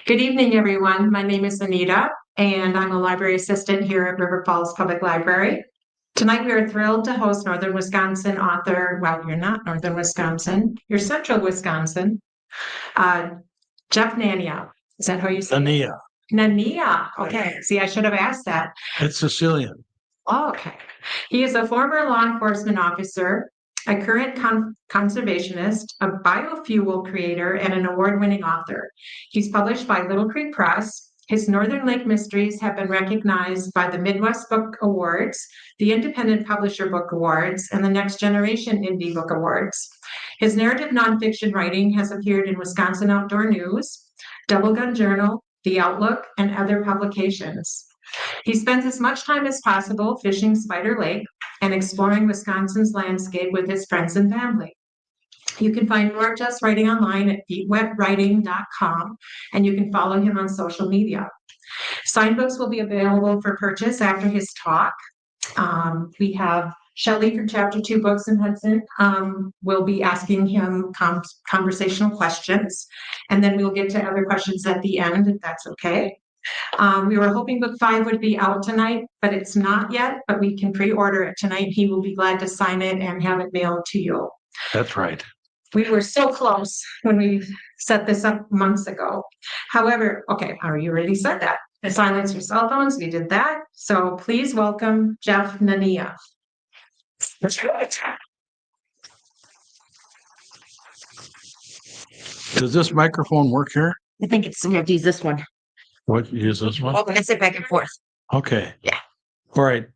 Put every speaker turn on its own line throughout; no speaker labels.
Good evening, everyone. My name is Anita, and I'm a library assistant here at River Falls Public Library. Tonight, we are thrilled to host Northern Wisconsin author, well, you're not Northern Wisconsin, you're Central Wisconsin, uh, Jeff Nania. Is that how you say it?
Nania.
Nania. Okay. See, I should have asked that.
It's Sicilian.
Oh, okay. He is a former law enforcement officer, a current conservationist, a biofuel creator, and an award-winning author. He's published by Little Creek Press. His Northern Lake Mysteries have been recognized by the Midwest Book Awards, the Independent Publisher Book Awards, and the Next Generation Indie Book Awards. His narrative nonfiction writing has appeared in Wisconsin Outdoor News, Double Gun Journal, The Outlook, and other publications. He spends as much time as possible fishing Spider Lake and exploring Wisconsin's landscape with his friends and family. You can find more of Jeff's writing online at feetwetwriting.com, and you can follow him on social media. Signed books will be available for purchase after his talk. We have Shelley from Chapter 2 Books in Hudson will be asking him conversational questions, and then we'll get to other questions at the end, if that's okay. We were hoping book 5 would be out tonight, but it's not yet, but we can pre-order it tonight. He will be glad to sign it and have it mailed to you.
That's right.
We were so close when we set this up months ago. However, okay, I already said that. Silence your cell phones, we did that. So please welcome Jeff Nania.
That's right. Does this microphone work here?
I think we have to use this one.
What, use this one?
Oh, let's sit back and forth.
Okay.
Yeah.
All right.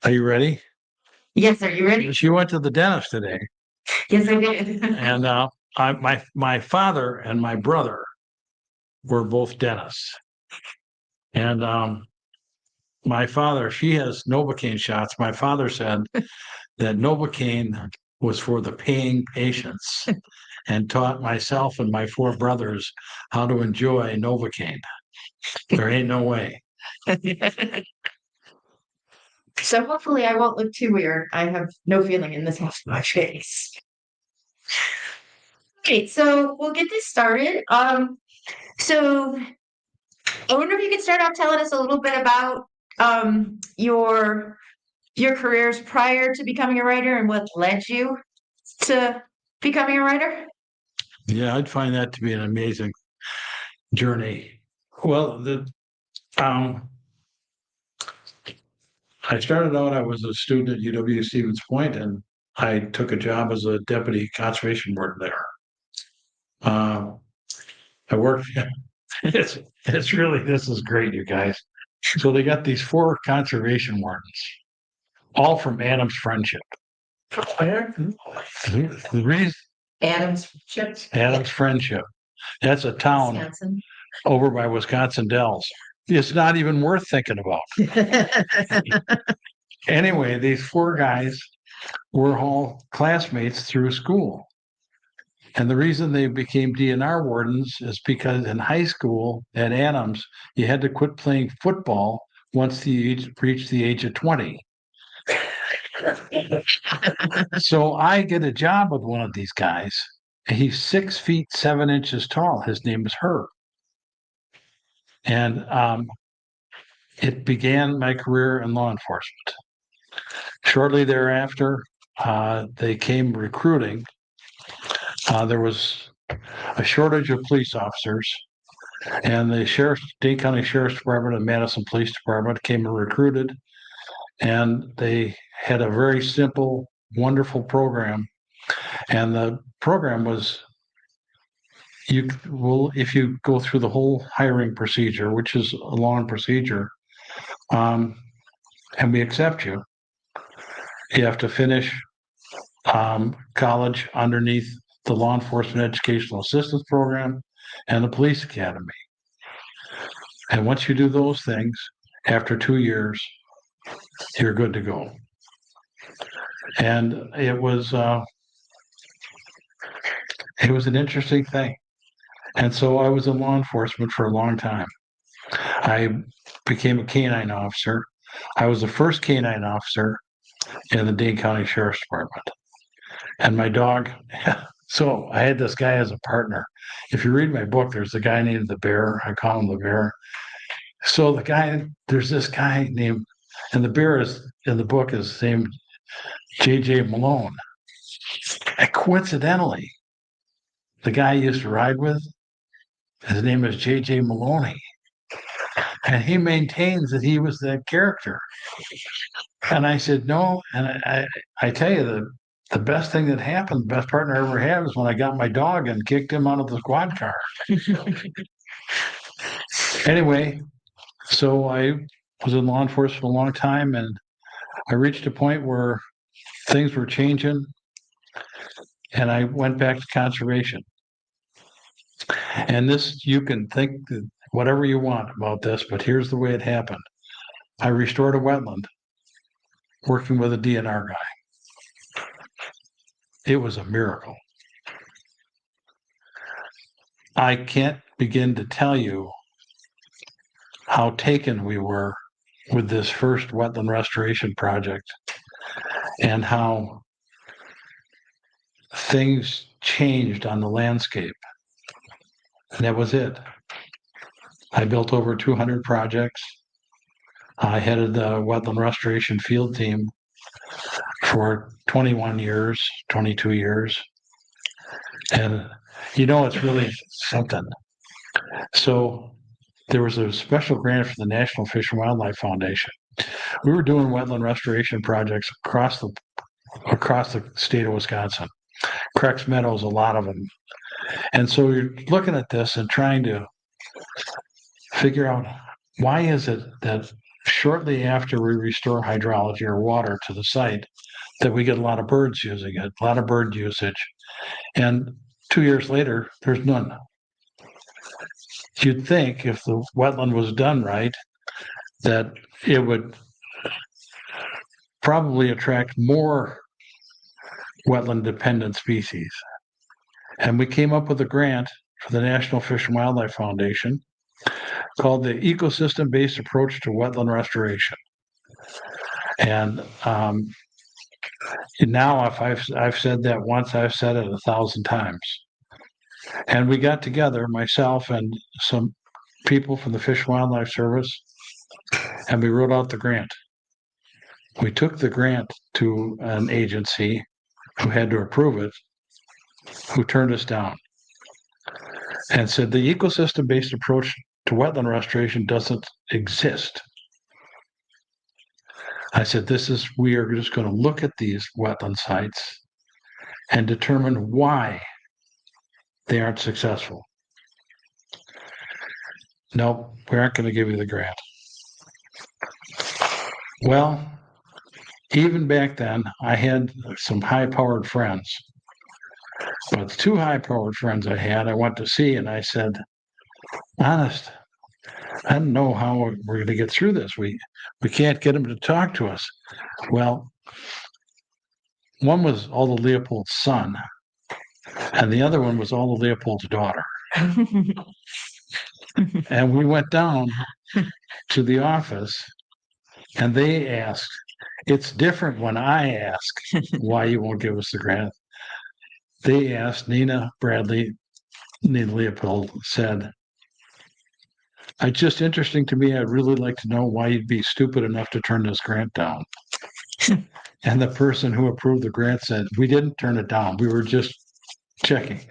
Are you ready?
Yes, are you ready?
She went to the dentist today,
Yes, I did.
and my father and my brother were both dentists, and my father, she has Novocaine shots. My father said that Novocaine was for the paying patients, and taught myself and my 4 brothers how to enjoy Novocaine. There ain't no way.
So hopefully I won't look too weird. I have no feeling in this half of my face. Okay, so we'll get this started. So I wonder if you could start off telling us a little bit about your careers prior to becoming a writer and what led you to becoming a writer.
Yeah, I'd find that to be an amazing journey. Well, I started out, I was a student at UW Stevens Point, and I took a job as a deputy conservation warden there. I worked, it's really, this is great, you guys. So they got these 4 conservation wardens, all from Adams Friendship. The reason, Adams Friendship. That's a town
Wisconsin.
over by Wisconsin Dells. It's not even worth thinking about. Anyway, these 4 guys were all classmates through school. And the reason they became DNR wardens is because in high school at Adams, you had to quit playing football once you reached the age of 20. So I get a job with one of these guys. He's 6 feet 7 inches tall. His name is Herb. And it began my career in law enforcement. Shortly thereafter, they came recruiting. There was a shortage of police officers, and the Dane County Sheriff's Department and Madison Police Department came and recruited, and they had a very simple, wonderful program. And the program was, if you go through the whole hiring procedure, which is a long procedure, and we accept you, you have to finish college underneath the Law Enforcement Educational Assistance Program and the Police Academy. And once you do those things, after 2 years, you're good to go. And it was an interesting thing. And so I was in law enforcement for a long time. I became a canine officer. I was the first canine officer in the Dane County Sheriff's Department. And my dog, So I had this guy as a partner. If you read my book, there's a guy named the Bear. I call him the Bear. So there's this guy named, and the Bear is in the book is named J.J. Malone. And coincidentally, the guy I used to ride with, his name is J.J. Maloney. And he maintains that he was that character. And I said, no. And I tell you, the best thing that happened, the best partner I ever had was when I got my dog and kicked him out of the squad car. Anyway, so I was in law enforcement for a long time, and I reached a point where things were changing, and I went back to conservation. And this, you can think whatever you want about this, but here's the way it happened. I restored a wetland working with a DNR guy. It was a miracle. I can't begin to tell you how taken we were with this first wetland restoration project and how things changed on the landscape. And that was it. I built over 200 projects. I headed the wetland restoration field team for 21 years, 22 years. And it's really something. So there was a special grant for the National Fish and Wildlife Foundation. We were doing wetland restoration projects across the state of Wisconsin. Creeks, meadows, a lot of them. And so you're looking at this and trying to figure out why is it that shortly after we restore hydrology or water to the site that we get a lot of birds using it, a lot of bird usage. And 2 years later, there's none. You'd think if the wetland was done right, that it would probably attract more wetland dependent species. And we came up with a grant for the National Fish and Wildlife Foundation called the Ecosystem-Based Approach to Wetland Restoration. And now, if I've said that once, I've said it 1,000 times. And we got together, myself and some people from the Fish and Wildlife Service, and we wrote out the grant. We took the grant to an agency who had to approve it, who turned us down and said the ecosystem-based approach to wetland restoration doesn't exist. I said, we are just going to look at these wetland sites and determine why they aren't successful. No, we aren't going to give you the grant. Well, even back then, I had some high-powered friends. But the two high-powered friends I had, I went to see, and I said, honest, I don't know how we're going to get through this. We can't get them to talk to us. Well, one was Alda Leopold's son, and the other one was Alda Leopold's daughter. And we went down to the office, and they asked, it's different when I ask why you won't give us the grant. They asked Nina Leopold said, it's just interesting to me. I'd really like to know why you'd be stupid enough to turn this grant down. And the person who approved the grant said, we didn't turn it down. We were just checking.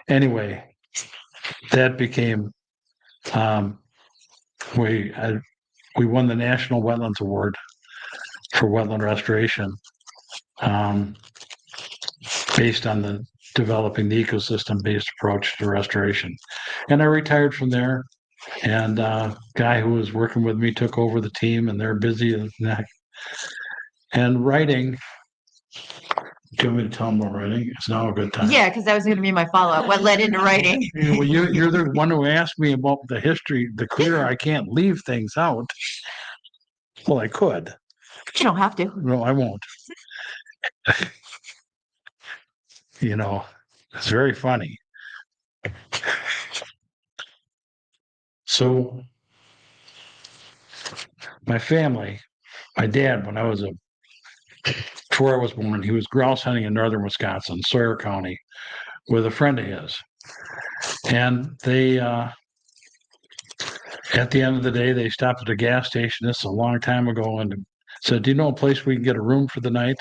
Anyway, that became, we won the National Wetlands Award for wetland restoration based on developing the ecosystem-based approach to restoration. And I retired from there. And a guy who was working with me took over the team, and they're busy. And writing, do you want me to tell them about writing? It's now a good time.
Yeah, because that was going to be my follow-up. What led into writing?
Well, you're the one who asked me about the history, the career. I can't leave things out. Well, I could.
You don't have to.
No, I won't. It's very funny. So my family, my dad, before I was born, he was grouse hunting in northern Wisconsin, Sawyer County, with a friend of his. And they, at the end of the day, they stopped at a gas station. This is a long time ago, and said, "Do you know a place we can get a room for the night?"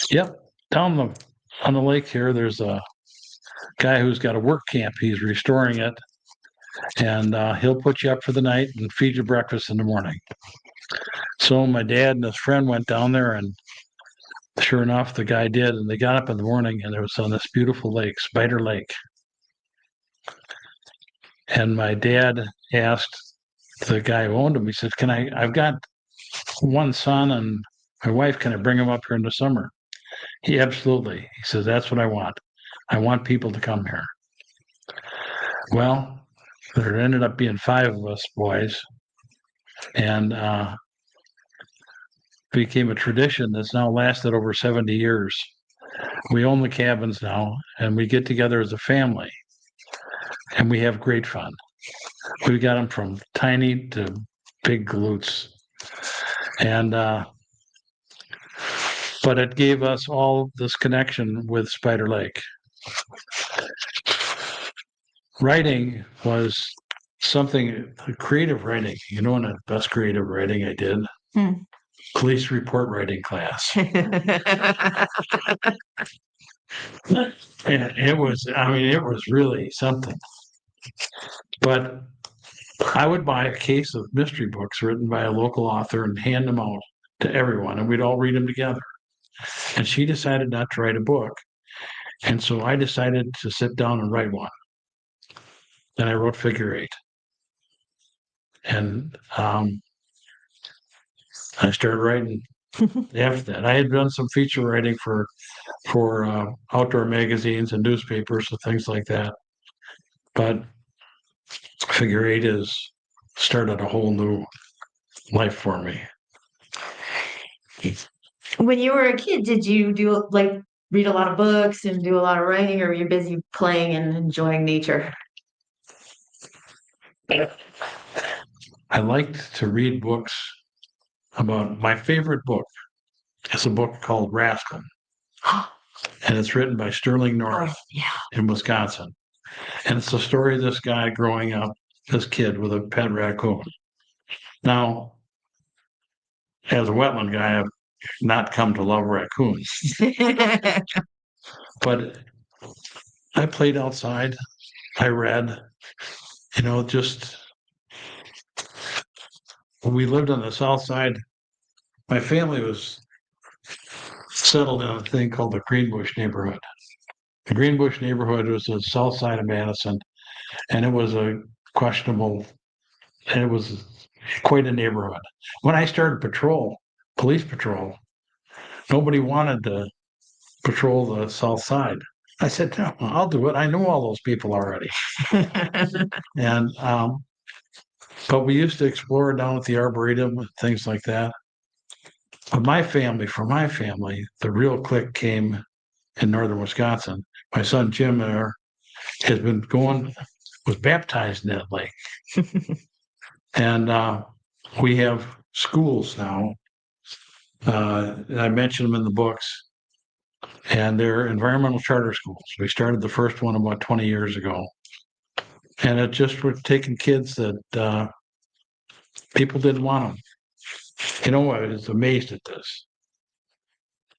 "Yep, on the lake here. There's a guy who's got a work camp. He's restoring it, and he'll put you up for the night and feed you breakfast in the morning." So my dad and his friend went down there, and sure enough, the guy did. And they got up in the morning, and it was on this beautiful lake, Spider Lake. And my dad asked the guy who owned him, he said, I've got one son and my wife, can I bring him up here in the summer? He absolutely. He says, "That's what I want. I want people to come here." Well, there ended up being 5 of us boys, and became a tradition that's now lasted over 70 years. We own the cabins now, and we get together as a family, and we have great fun. We got them from tiny to big galoots. And but it gave us all this connection with Spider Lake. Writing was something, creative writing. You know, the best creative writing I did? Police report writing class. And it was, it was really something. But I would buy a case of mystery books written by a local author and hand them out to everyone, and we'd all read them together. And she decided not to write a book. And so I decided to sit down and write one. Then I wrote Figure Eight. And I started writing after that. I had done some feature writing for outdoor magazines and newspapers and things like that. But Figure Eight has started a whole new life for me.
When you were a kid, did you do like read a lot of books and do a lot of writing, or were you busy playing and enjoying nature?
I liked to read books about my favorite book. It's a book called Rascal, and it's written by Sterling North in Wisconsin. And it's the story of this guy growing up, this kid with a pet raccoon. Now, as a wetland guy, I've not come to love raccoons, but I played outside. I read, just when we lived on the south side, my family was settled in a thing called the Greenbush neighborhood. The Greenbush neighborhood was the south side of Madison, and it was and it was quite a neighborhood. When I started police patrol, nobody wanted to patrol the south side. I said, "No, I'll do it. I know all those people already." And but we used to explore down at the Arboretum and things like that. But for my family, the real click came in northern Wisconsin. My son Jim there was baptized in that lake. And we have schools now. I mentioned them in the books, and they're environmental charter schools. We started the first one about 20 years ago. And it just was taking kids that people didn't want them. I was amazed at this.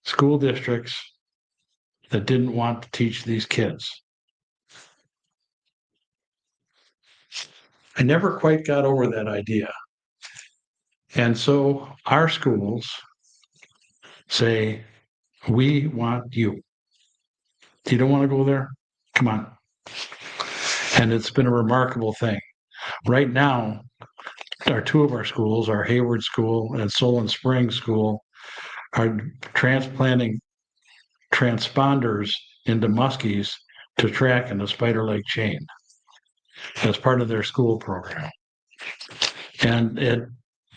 School districts that didn't want to teach these kids. I never quite got over that idea. And so our schools say, "We want you. You don't want to go there? Come on." And it's been a remarkable thing. Right now, two of our schools, our Hayward School and Solon Springs School, are transplanting transponders into muskies to track in the Spider Lake chain as part of their school program. And it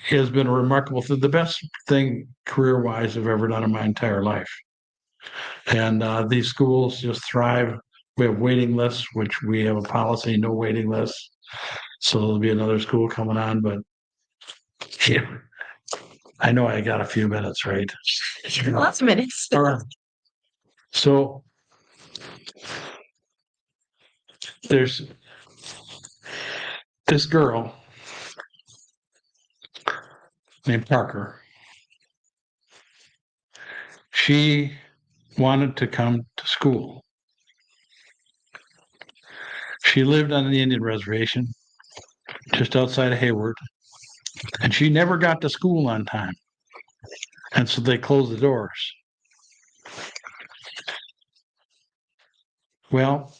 has been a remarkable thing, the best thing career-wise I've ever done in my entire life. And these schools just thrive. We have waiting lists, which we have a policy, no waiting lists. So there'll be another school coming on, but yeah, I know I got a few minutes, right?
Lots of minutes.
All right. So there's this girl named Parker. She wanted to come to school. She lived on the Indian reservation just outside of Hayward, and she never got to school on time. And so they closed the doors. Well,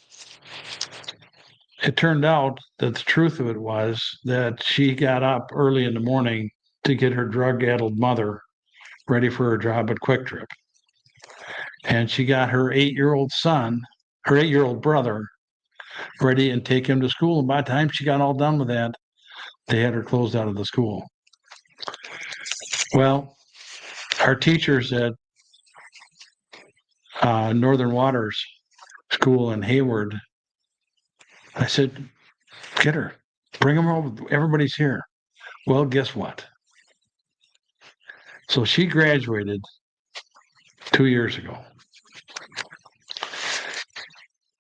it turned out that the truth of it was that she got up early in the morning to get her drug-addled mother ready for her job at Quick Trip. And she got her 8-year-old son, her 8-year-old brother, ready and take him to school. And by the time she got all done with that, they had her closed out of the school. Well, our teachers at Northern Waters School in Hayward, I said, get her, bring them over. Everybody's here. Well, guess what? So she graduated 2 years ago.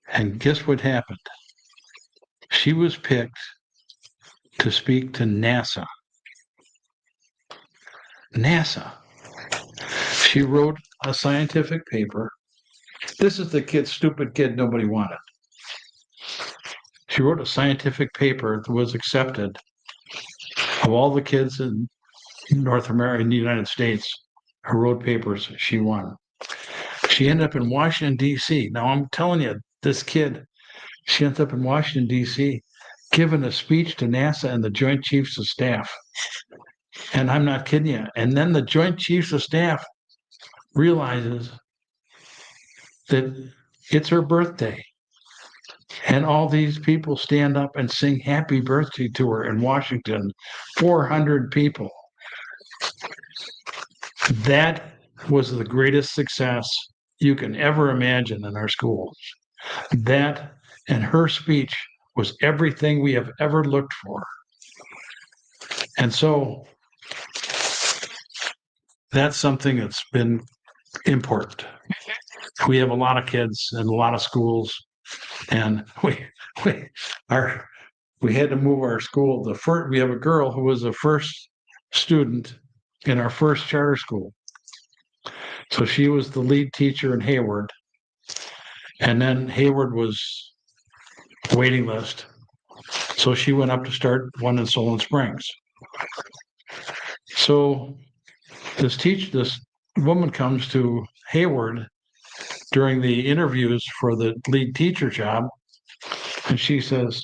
And guess what happened? She was picked to speak to NASA. NASA. She wrote a scientific paper. This is the stupid kid nobody wanted. She wrote a scientific paper that was accepted of all the kids in North America, in the United States, who wrote papers, she won. She ended up in Washington, D.C. Now, I'm telling you, this kid, she ends up in Washington, D.C., giving a speech to NASA and the Joint Chiefs of Staff. And I'm not kidding you. And then the Joint Chiefs of Staff realizes that it's her birthday. And all these people stand up and sing happy birthday to her in Washington, 400 people. That was the greatest success you can ever imagine in our schools. That and her speech was everything we have ever looked for. And so that's something that's been important. We have a lot of kids and a lot of schools, and we had to move our school. We have a girl who was the first student in our first charter school. So she was the lead teacher in Hayward. And then Hayward was waiting list. So she went up to start one in Solon Springs. So this woman comes to Hayward during the interviews for the lead teacher job, and she says,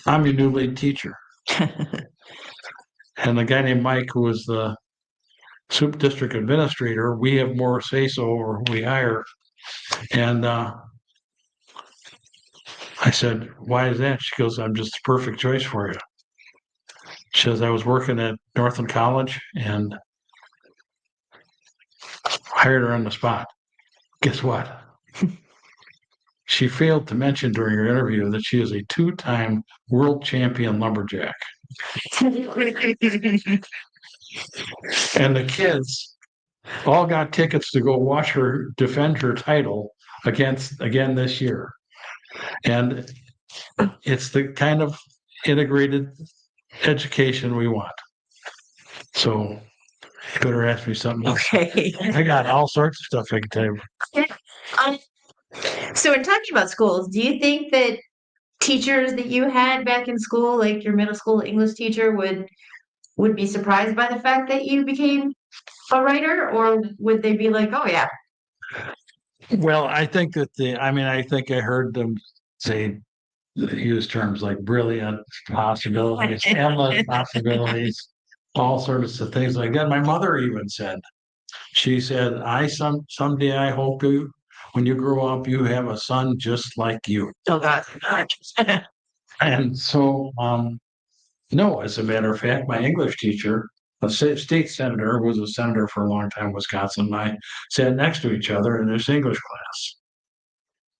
I'm your new lead teacher. And the guy named Mike, who was the soup district administrator, we have more say-so over who we hire. And I said, why is that? She goes, I'm just the perfect choice for you. She says, I was working at Northland College and hired her on the spot. Guess what? She failed to mention during her interview that she is a 2-time world champion lumberjack. And the kids all got tickets to go watch her defend her title again this year. And it's the kind of integrated education we want. So you better ask me something else.
Okay.
I got all sorts of stuff I can tell you.
So in talking about schools, do you think that teachers that you had back in school, like your middle school English teacher, would be surprised by the fact that you became a writer, or would they be like, oh yeah?
Well, I think that I think I heard them use terms like brilliant possibilities, endless possibilities, all sorts of things like that. My mother even said, she said, someday I hope when you grow up, you have a son just like you.
Oh God.
And so, no, as a matter of fact, my English teacher, a state senator, who was a senator for a long time in Wisconsin, and I sat next to each other in this English class.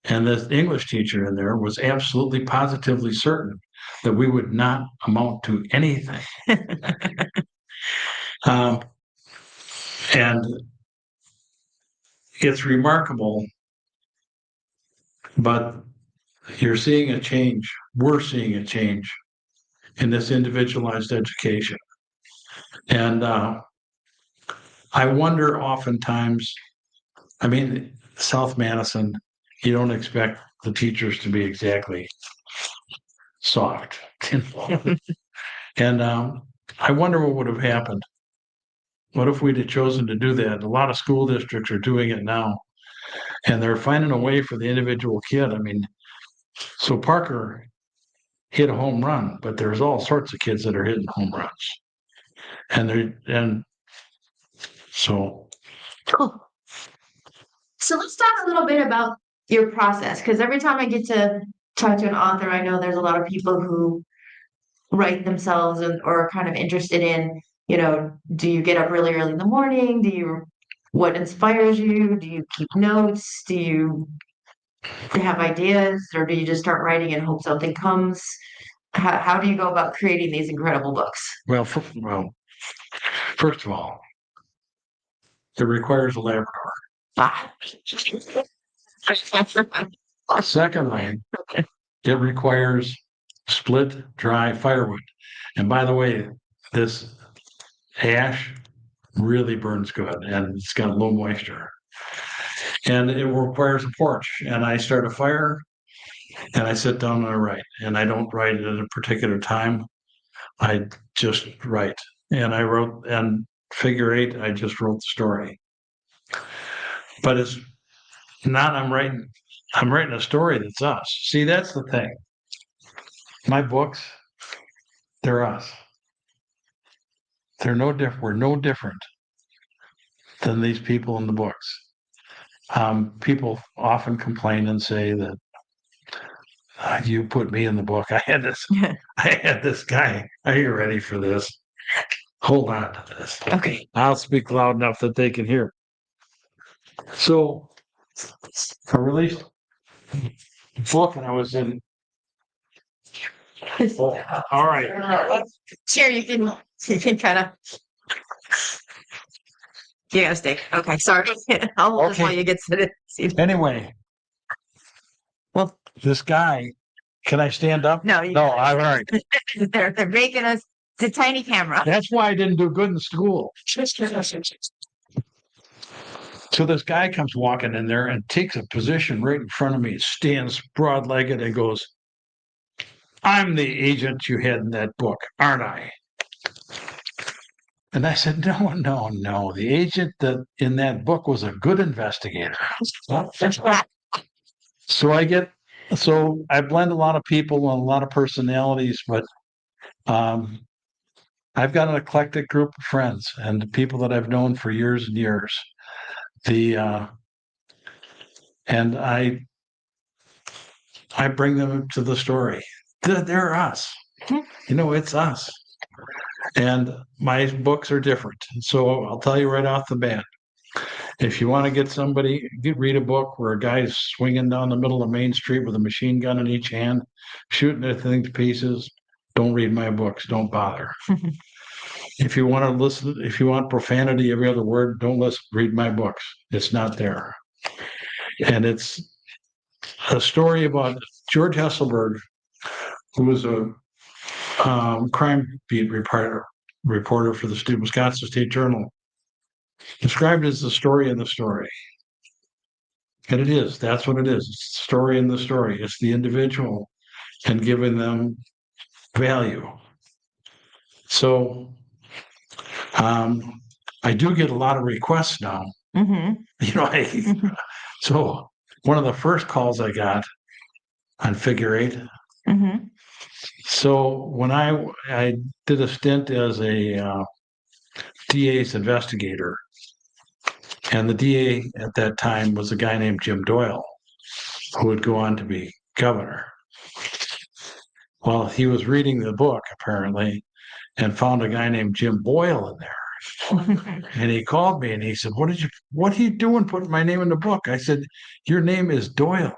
And the English teacher in there was absolutely positively certain that we would not amount to anything. And it's remarkable, but you're seeing a change. We're seeing a change in this individualized education. And I wonder oftentimes, I mean, South Madison, you don't expect the teachers to be exactly soft. And I wonder what would have happened. What if we'd have chosen to do that? A lot of school districts are doing it now, and they're finding a way for the individual kid. I mean, so Parker hit a home run, but there's all sorts of kids that are hitting home runs. And so
Cool. So let's talk a little bit about your process, because every time I get to talk to an author, I know there's a lot of people who write themselves or are kind of interested in, do you get up really early in the morning? What inspires you? Do you keep notes? Do you have ideas, or do you just start writing and hope something comes? How do you go about creating these incredible books?
well, first of all, it requires a Labrador.
Ah.
Secondly, it requires split dry firewood. And by the way, this ash really burns good and it's got low moisture. And it requires a porch. And I start a fire and I sit down and I write. And I don't write at a particular time. I just write. And I wrote, and figure eight, I just wrote the story. But it's not, I'm writing a story that's us. See, that's the thing. My books, they're us. They're no different. We're no different than these people in the books. People often complain and say that you put me in the book. I had this guy. Are you ready for this? Hold on to this.
Okay.
I'll speak loud enough that they can hear. So I released a book and I was in. Oh, all right.
Sure, you can kind of. You gotta stay. Okay, sorry. I'll hold this
Okay.
while you get seated.
Anyway,
Well,
this guy, can I stand up?
no,
All right.
they're making us. It's a tiny camera.
That's why I didn't do good in school. So this guy comes walking in there and takes a position right in front of me, stands broad-legged and goes, "I'm the agent you had in that book, aren't I?" And I said, no. The agent that in that book was a good investigator. So I blend a lot of people and a lot of personalities, but I've got an eclectic group of friends and people that I've known for years and years. And I bring them to the story. They're us. It's us. And my books are different. So I'll tell you right off the bat. If you want to get somebody, read a book where a guy's swinging down the middle of Main Street with a machine gun in each hand, shooting everything to pieces, don't read my books. Don't bother. If you want to listen, if you want profanity every other word, don't read my books. It's not there. And it's a story about George Hesselberg, who was a crime beat reporter for the Wisconsin State Journal, described it as the story in the story. And it is. That's what it is. It's the story in the story. It's the individual and giving them value. So I do get a lot of requests now.
Mm-hmm.
So one of the first calls I got on figure eight.
Mm-hmm.
So when I did a stint as a DA's investigator, and the DA at that time was a guy named Jim Doyle, who would go on to be governor. Well, he was reading the book apparently and found a guy named Jim Boyle in there. And he called me and he said, what are you doing putting my name in the book? I said, your name is Doyle.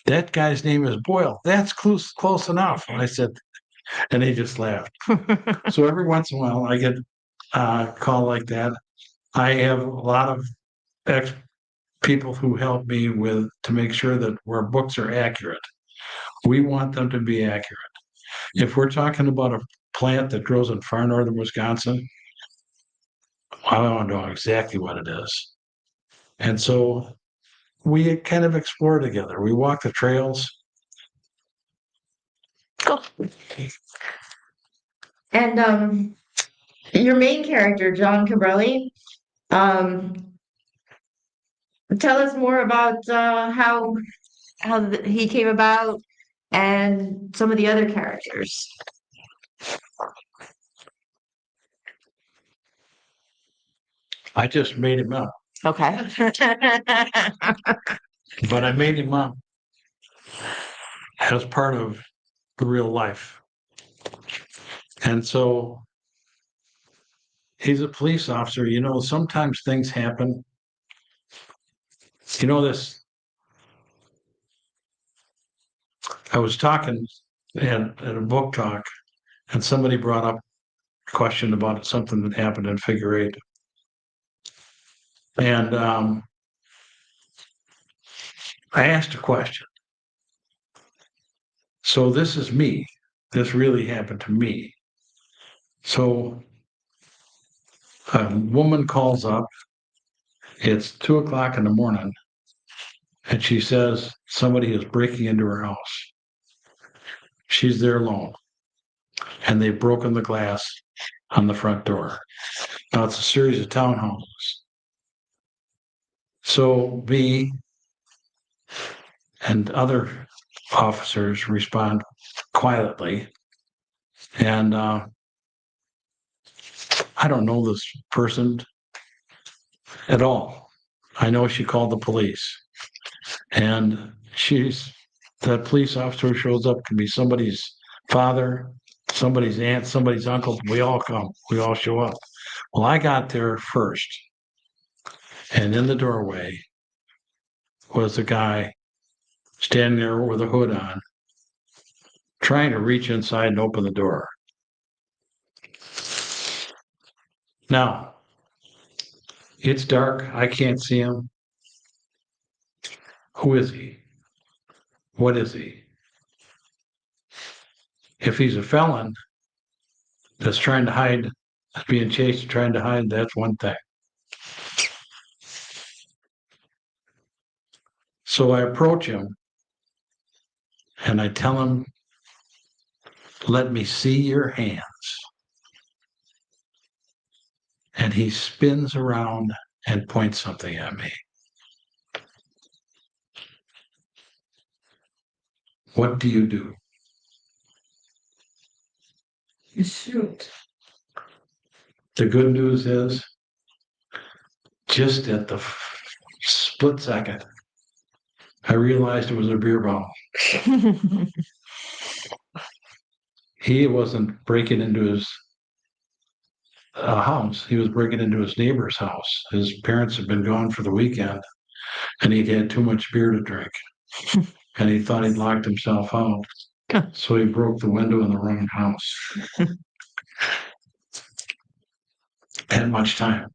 That guy's name is Boyle. That's close enough. And I said, and he just laughed. So every once in a while I get a call like that. I have a lot of people who help me to make sure that our books are accurate. We want them to be accurate. If we're talking about a plant that grows in far northern Wisconsin, I want to know exactly what it is. And so we kind of explore together. We walk the trails.
Cool. And your main character, John Cabrelli, um, tell us more about he came about and some of the other characters.
I just made him up,
Okay.
but I made him up as part of the real life. And so he's a police officer. You know, sometimes things happen. You know, I was talking at a book talk, and somebody brought up a question about something that happened in figure eight. And I asked a question. So this is me. This really happened to me. So a woman calls up. It's 2:00 in the morning, and she says somebody is breaking into her house. She's there alone, and they've broken the glass on the front door. Now it's a series of townhouses. So me and other officers respond quietly, and I don't know this person at all. I know she called the police, and that police officer shows up, can be somebody's father, somebody's aunt, somebody's uncle. We all come, we all show up. Well, I got there first, and in the doorway was a guy standing there with a hood on, trying to reach inside and open the door. Now, it's dark. I can't see him. Who is he? What is he? If he's a felon that's trying to hide, that's being chased, trying to hide, that's one thing. So I approach him and I tell him, let me see your hands. And he spins around and points something at me. What do you do? You shoot. The good news is, just at the split second, I realized it was a beer bottle. He wasn't breaking into his house. He was breaking into his neighbor's house. His parents had been gone for the weekend, and he'd had too much beer to drink. And he thought he'd locked himself out. So he broke the window in the wrong house. Had much time.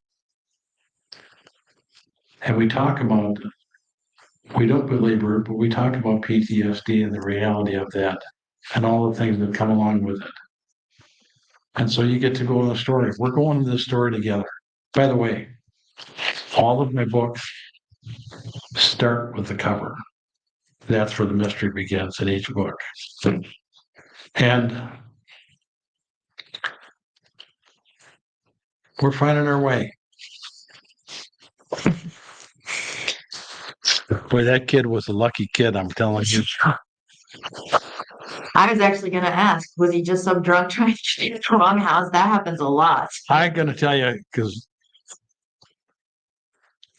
And we don't belabor it, but we talk about PTSD and the reality of that and all the things that come along with it. And so you get to go in the story. We're going into this story together. By the way, all of my books start with the cover. That's where the mystery begins in each book. And we're finding our way. Boy, that kid was a lucky kid, I'm telling you.
I was actually going to ask, was he just some drunk trying to get in the wrong house? That happens a lot.
I'm going to tell you, because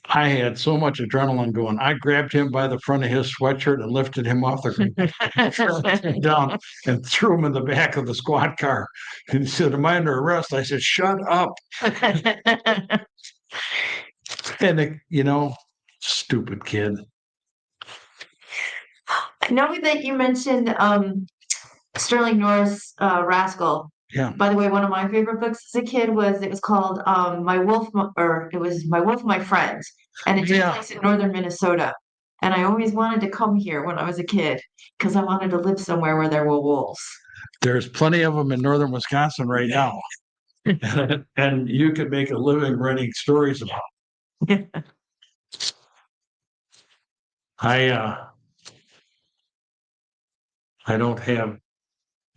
I had so much adrenaline going. I grabbed him by the front of his sweatshirt and lifted him off the down and threw him in the back of the squad car. And he said, "Am I under arrest?" I said, "Shut up." And stupid kid.
Knowing that you mentioned Sterling Norris Rascal.
Yeah.
By the way, one of my favorite books as a kid was called My Wolf, My Friend, and it took place in northern Minnesota. and I always wanted to come here when I was a kid because I wanted to live somewhere where there were wolves.
There's plenty of them in northern Wisconsin right now. And you could make a living writing stories about them. I don't have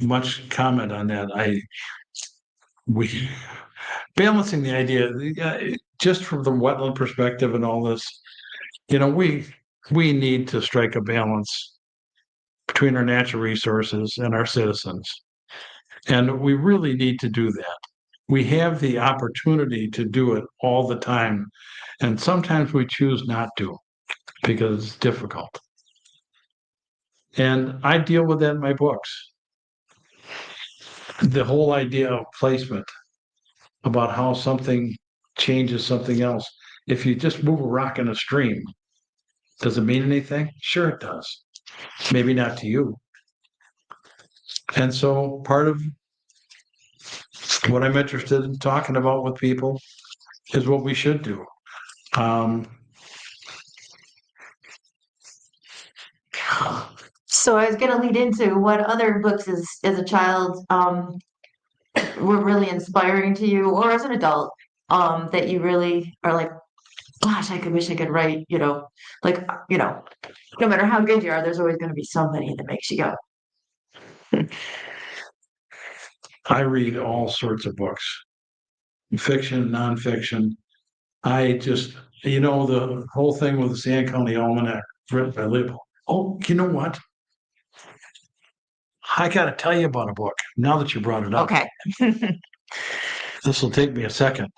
much comment on that. We balancing the idea, just from the wetland perspective and all this, we need to strike a balance between our natural resources and our citizens. And we really need to do that. We have the opportunity to do it all the time. And sometimes we choose not to because it's difficult. And I deal with that in my books. The whole idea of placement, about how something changes something else. If you just move a rock in a stream, does it mean anything? Sure, it does. Maybe not to you. And so part of what I'm interested in talking about with people is what we should do.
So I was going to lead into what other books as a child were really inspiring to you, or as an adult, that you really are like, gosh, wish I could write, no matter how good you are, there's always going to be somebody that makes you go.
I read all sorts of books, fiction, nonfiction. I just, the whole thing with the Sand County Almanac written by Leopold. Oh, you know what? I got to tell you about a book now that you brought it up.
Okay.
This will take me a second.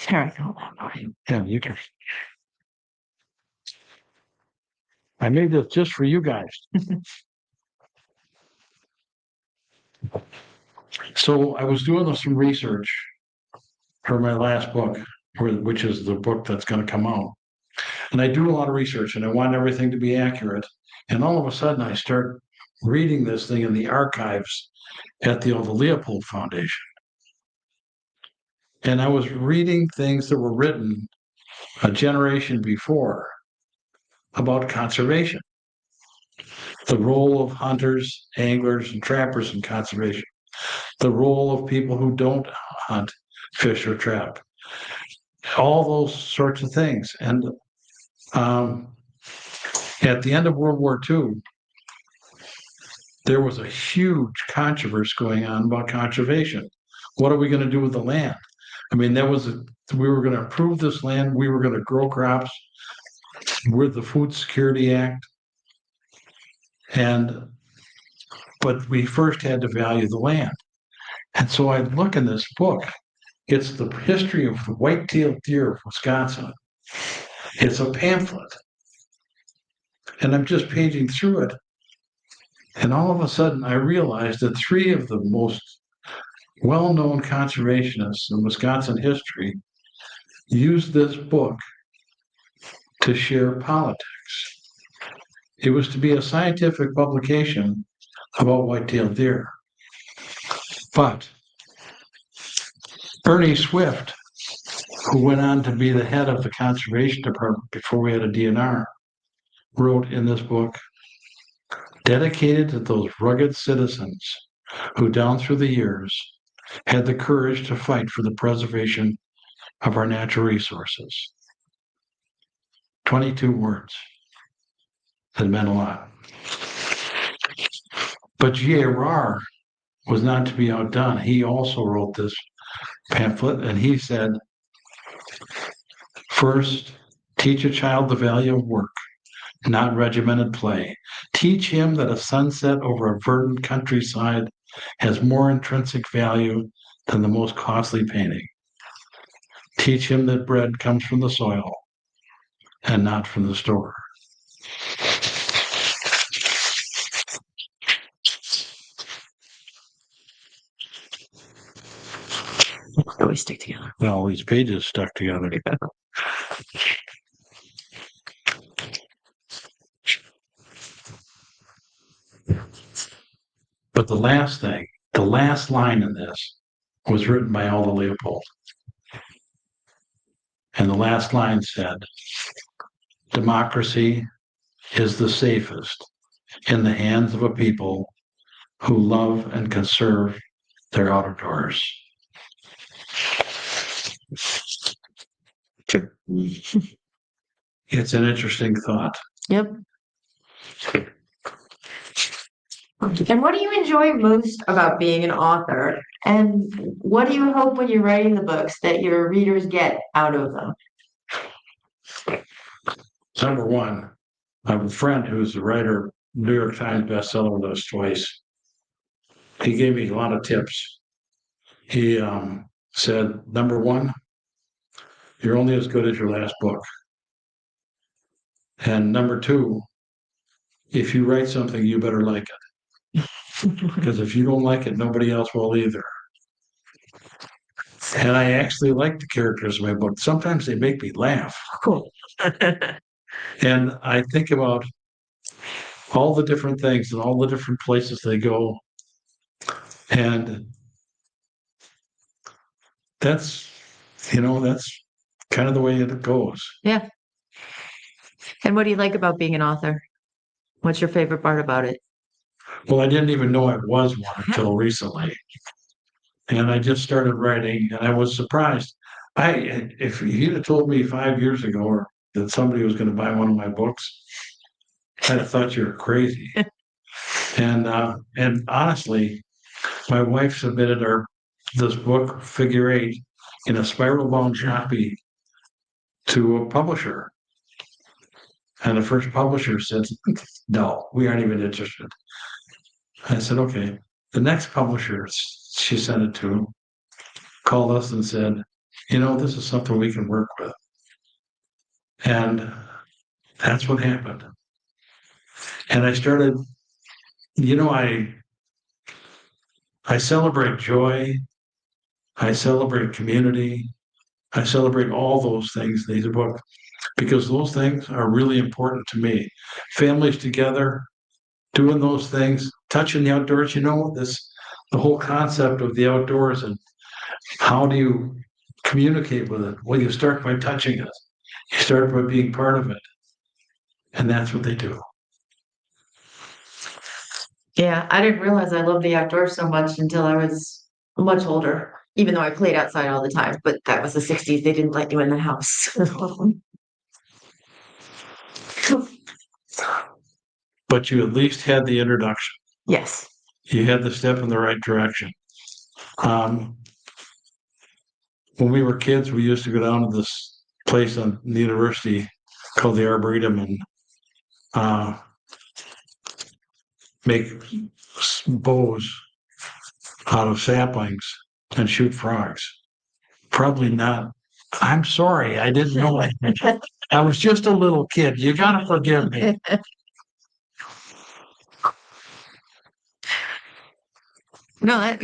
There I go. That way.
Yeah, you can. I made this just for you guys. So I was doing some research for my last book, which is the book that's going to come out. And I do a lot of research and I want everything to be accurate. And all of a sudden I start reading this thing in the archives at the Leopold Foundation. And I was reading things that were written a generation before about conservation, the role of hunters, anglers, and trappers in conservation, the role of people who don't hunt, fish, or trap, all those sorts of things. And at the end of World War II, there was a huge controversy going on about conservation. What are we going to do with the land? I mean, we were going to improve this land. We were going to grow crops with the Food Security Act. But we first had to value the land. And so I look in this book. It's the history of the white-tailed deer of Wisconsin. It's a pamphlet. And I'm just paging through it. And all of a sudden, I realized that three of the most well-known conservationists in Wisconsin history used this book to share politics. It was to be a scientific publication about white-tailed deer. But Ernie Swift, who went on to be the head of the conservation department before we had a DNR, wrote in this book, dedicated to those rugged citizens who down through the years had the courage to fight for the preservation of our natural resources. 22 words that meant a lot. But G.A.R. was not to be outdone. He also wrote this pamphlet, and he said, first, teach a child the value of work, not regimented play. Teach him that a sunset over a verdant countryside has more intrinsic value than the most costly painting. Teach him that bread comes from the soil and not from the store.
Always stick together.
Well, these pages stuck together. But the last line in this was written by Alda Leopold. And the last line said, democracy is the safest in the hands of a people who love and conserve their outdoors.
True.
It's an interesting thought.
Yep. And what do you enjoy most about being an author? And what do you hope when you're writing the books that your readers get out of them?
Number one, I have a friend who's a writer, New York Times bestseller list twice. He gave me a lot of tips. He said, number one, you're only as good as your last book. And number two, if you write something, you better like it. Because if you don't like it, nobody else will either. And I actually like the characters in my book. Sometimes they make me laugh.
Cool.
And I think about all the different things and all the different places they go. And that's kind of the way it goes.
Yeah. And what do you like about being an author? What's your favorite part about it?
Well, I didn't even know I was one until recently. And I just started writing and I was surprised. If you'd have told me 5 years ago that somebody was going to buy one of my books, I'd have thought you were crazy. And honestly, my wife submitted this book, Figure Eight, in a spiral bound copy to a publisher. And the first publisher said, no, we aren't even interested. I said, okay. The next publisher she sent it to called us and said, this is something we can work with. And that's what happened. And I started, I celebrate joy. I celebrate community. I celebrate all those things in these books because those things are really important to me. Families together, doing those things, touching the outdoors, the whole concept of the outdoors and how do you communicate with it? Well, you start by touching it. You start by being part of it. And that's what they do.
Yeah, I didn't realize I loved the outdoors so much until I was much older, even though I played outside all the time. But that was the 60s. They didn't let you in the house.
But you at least had the introduction.
Yes.
You had the step in the right direction. When we were kids, we used to go down to this place on the university called the Arboretum and make bows out of saplings and shoot frogs. Probably not. I'm sorry, I didn't know it. I was just a little kid. You gotta forgive me.
No,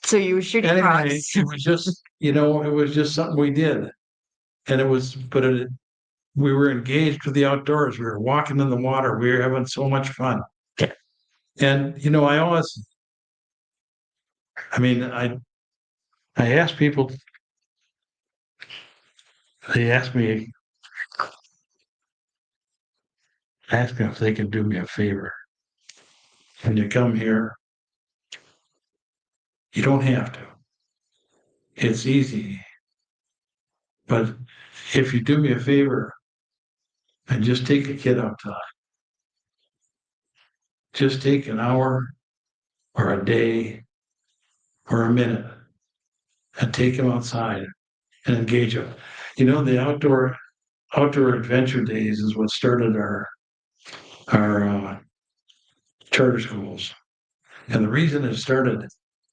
so you were shooting
Anyway,
frogs.
it was just something we did. And we were engaged with the outdoors. We were walking in the water. We were having so much fun. And, I ask people, they ask me, ask them if they can do me a favor. When you come here, you don't have to. It's easy. But if you do me a favor and just take a kid outside, just take an hour or a day or a minute and take him outside and engage him. The outdoor adventure days is what started our charter schools. And the reason it started,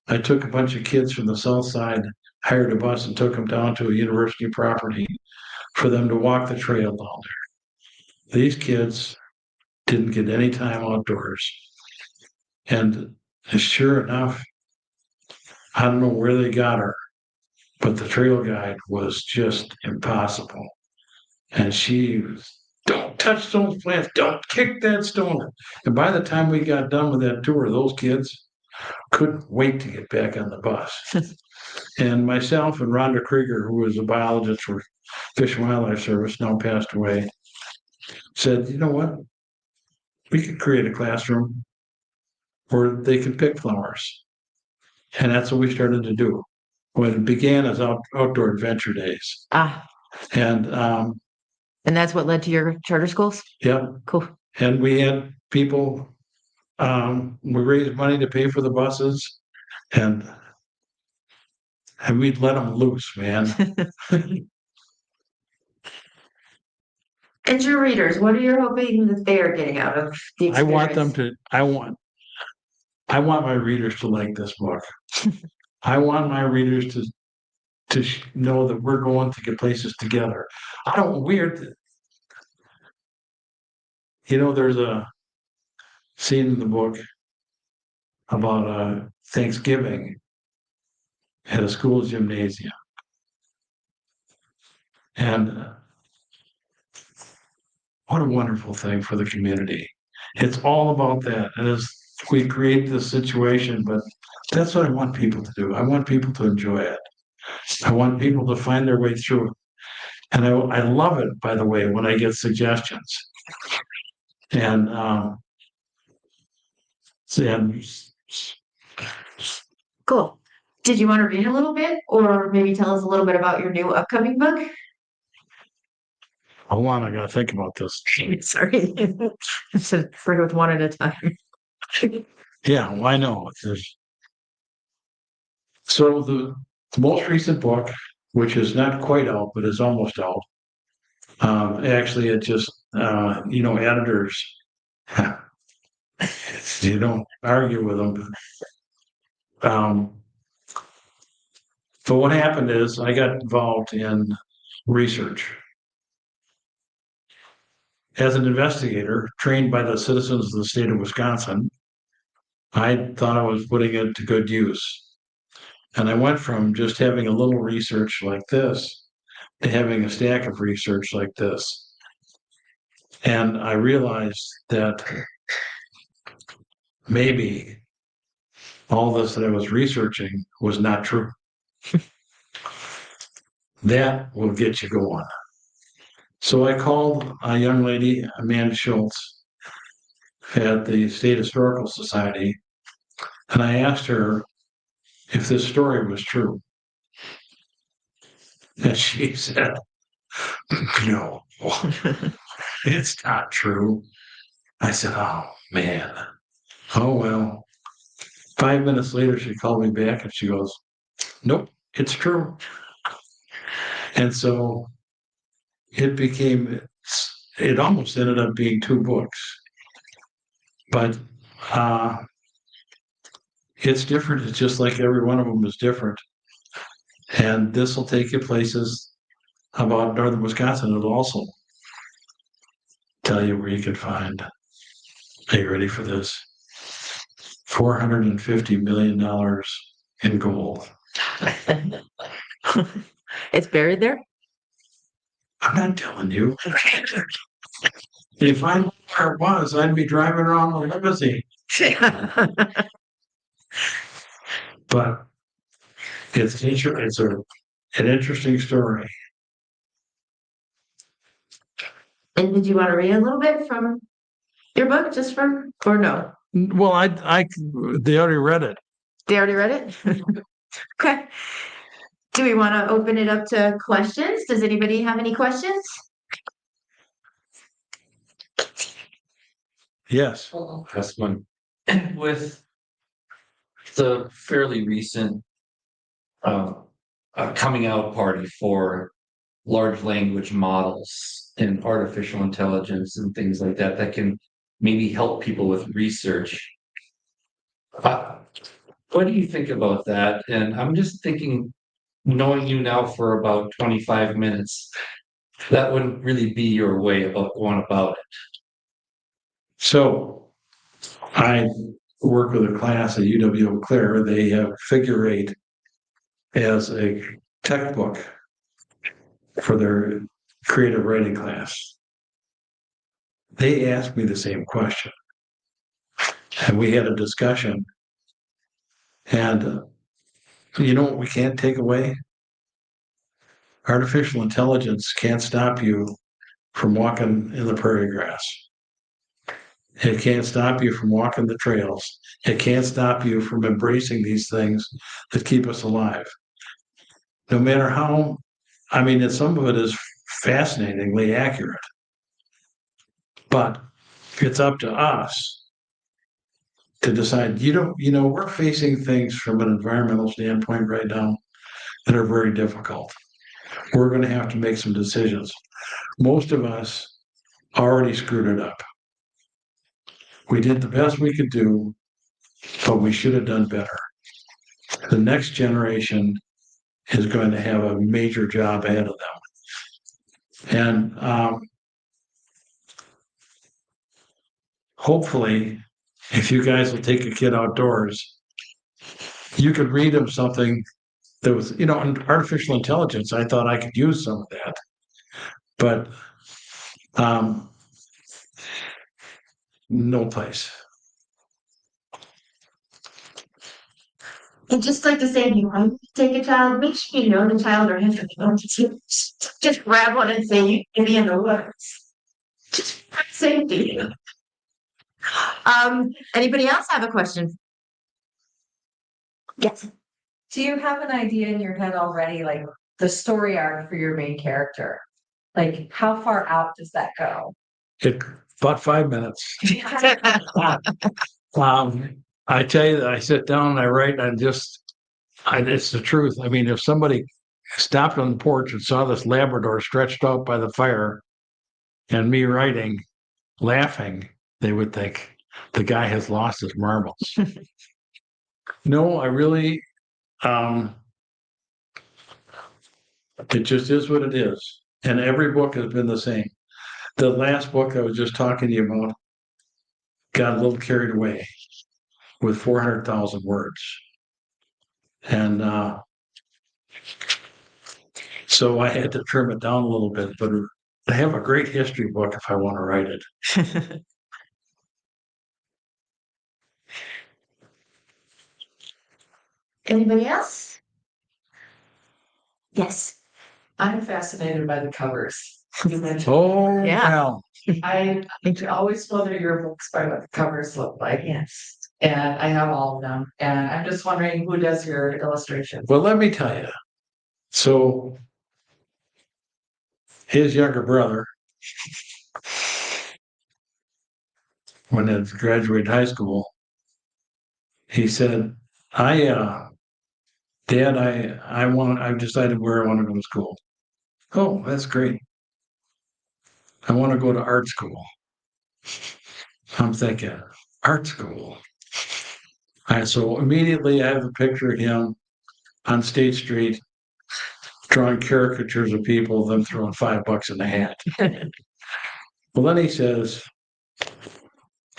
I took a bunch of kids from the south side, hired a bus and took them down to a university property for them to walk the trail down there. These kids didn't get any time outdoors. And sure enough, I don't know where they got her, but the trail guide was just impossible. And she was, don't touch those plants, don't kick that stone. And by the time we got done with that tour, those kids couldn't wait to get back on the bus. And myself and Rhonda Krieger, who was a biologist, were Fish and Wildlife Service, now passed away, said, you know what? We could create a classroom where they could pick flowers. And that's what we started to do. When it began as outdoor adventure days.
Ah,
And
and that's what led to your charter schools?
yeah,
Cool.
and we had people, we raised money to pay for the buses and we'd let them loose, man.
And your readers, what are you hoping that they are getting out of the experience?
I want my readers to like this book. I want my readers to know that we're going to get places together. I don't weird. There's a scene in the book about Thanksgiving at a school gymnasium. And what a wonderful thing for the community. It's all about that. And as we create this situation, but that's what I want people to do. I want people to enjoy it. I want people to find their way through it. And I love it, by the way, when I get suggestions. And
Cool. Did you want to read a little bit or maybe tell us a little bit about your new upcoming book?
hold on, I gotta think about this.
Sorry. I said bring it with one at a time.
Yeah, well, I know. So the most recent book, which is not quite out, but is almost out. Actually, it just editors. You don't argue with them. But what happened is I got involved in research. As an investigator trained by the citizens of the state of Wisconsin, I thought I was putting it to good use. And I went from just having a little research like this to having a stack of research like this. And I realized that maybe all this that I was researching was not true. That will get you going. So I called a young lady, Amanda Schultz, at the State Historical Society, and I asked her if this story was true. And she said, no, it's not true. I said, oh, man. Oh, well. 5 minutes later, she called me back and she goes, nope, it's true. And so it almost ended up being two books. But it's different. It's just like every one of them is different. And this will take you places about northern Wisconsin. It'll also tell you where you could find, are you ready for this? $450 million in gold.
It's buried there?
I'm not telling you. If I knew where it was, I'd be driving around in a limousine. But it's an interesting story.
And did you want to read a little bit from your book or no?
Well, they already read it.
They already read it? Okay. Do we want to open it up to questions? Does anybody have any questions?
Yes.
I'll ask one. With the fairly recent uh, coming out party for large language models and artificial intelligence and things like that, that can maybe help people with research. What do you think about that? And I'm just thinking, knowing you now for about 25 minutes, that wouldn't really be your way about going about it.
So I work with a class at UW Eau Claire. They have Figure 8 as a tech book for their creative writing class. They asked me the same question. And we had a discussion. And you know what we can't take away? artificial intelligence can't stop you from walking in the prairie grass. It can't stop you from walking the trails. It can't stop you from embracing these things that keep us alive. No matter how, I mean, some of it is fascinatingly accurate, but it's up to us to decide. We're facing things from an environmental standpoint right now that are very difficult. We're going to have to make some decisions. Most of us already screwed it up. We did the best we could do, but we should have done better. The next generation is going to have a major job ahead of them. And hopefully, if you guys will take a kid outdoors, you could read them something that was, in artificial intelligence. I thought I could use some of that, but no place.
And just like the saying, you want to take a child, make sure you know the child or him. Just grab one and say, you can be in the woods. Just for safety. Anybody else have a question? Yes.
Do you have an idea in your head already, like the story arc for your main character? Like, how far out does that go?
About 5 minutes. I tell you that I sit down and I write, and it's the truth. I mean, if somebody stopped on the porch and saw this Labrador stretched out by the fire and me writing, laughing, they would think the guy has lost his marbles. No, I really, it just is what it is. And every book has been the same. The last book I was just talking to you about got a little carried away with 400,000 words. And so I had to trim it down a little bit, but I have a great history book if I want to write it.
Anybody else? Yes.
I'm fascinated by the covers. You mentioned,
Oh,
Yeah.
well,
I always wonder your books by what the covers look like.
Yes.
And I have all of them. And I'm just wondering who does your illustrations.
well, let me tell you. So his younger brother, when he graduated high school, he said, Dad, I've decided where I want to go to school. Oh, that's great. I want to go to art school. I'm thinking, art school. So immediately I have a picture of him on State Street drawing caricatures of people, them throwing $5 in the hat. Well, then he says,